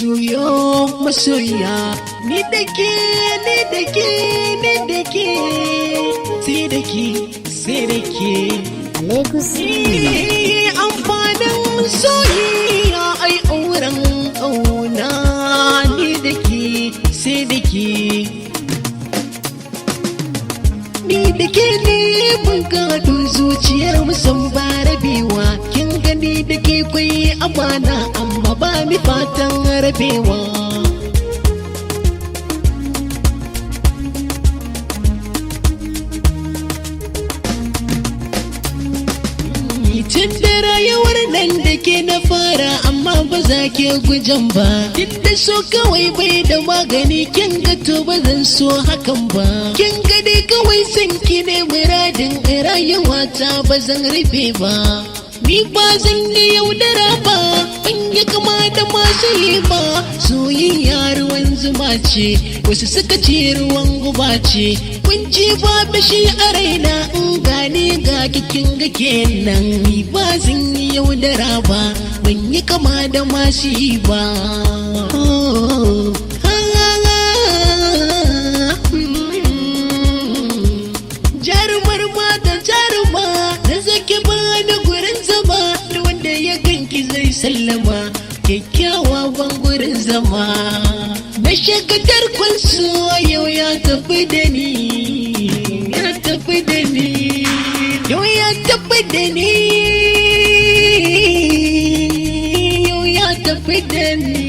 juyo masoya, ni da ke ni da ke ni da ke, sai da ke sai da ke. Amfanin soyayya ai auren ƙauna, ni da ke sai da ke. Ni da ke ne mun gado zuciyar musan ba rabewa, kin gani da ke kwai amana amma ba mi fatan rabewa. Tun da rayuwar nan da ke na fara amma ba za ke gujan ba, duk da so kawai bai da magani, kin ga to ba zan so hakan ba. Kin ga dai kawai san ki ne muradin rayuwa ta ba zan rufe ba. Ni ba zan yi yaudara ba, ban yi kama da masu yi ba. Soyayya ruwan zuma ce, wasu suka ce ruwan guba ce. Kunci babu shi a raina in gane ga kikin ga kenan. Ni ba zan yi yaudara ba, ban yi kama da masu yi ba. Jarumar mata jaruma da zaki bani gurin zama, da wanda ya ganki zai sallama, kyakkyawa ban gurin zama. Na shiga tarkon so yau ya tafi da ni, ya tafi da ni, yau ya tafi da ni, yau ya tafi da ni.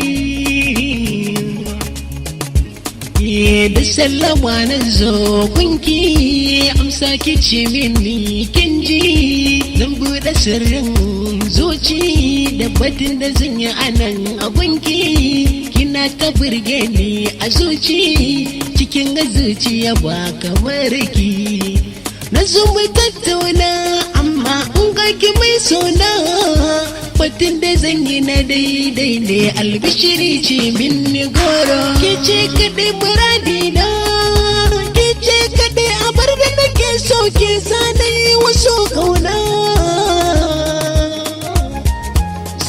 Da sallama na zo kunki, amsa ki ce mini kin ji, zan buɗe sirrin zuci da batun da zan yi anan a gunki. Kina ta burge ni a zuci, cikin zuciya ba kamar ki. Na zo mu tattauna amma in ga ki mai sona, batun da zan yi na daidai ne, albishiri ce min ni goro. Ke ce kaɗai muradina, ke ce kaɗai abar da nake so, ke zanai wasu kauna.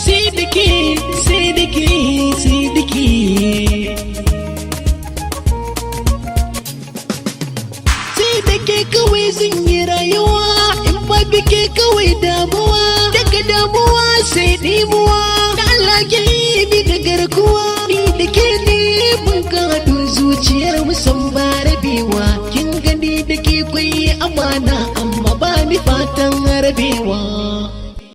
Sai da ke sai da ke sai da ke, sai da ke kawai zan yi rayuwa, in babu ke kawai damuwa, daga damuwa sai ɗimuwa. Da Allah ke yi ni da garkuwa, ni da ke ne mun gado zuciyar musan ba rabewa. Kin gani da ke kwai amana amma ba ni fatan rabewa.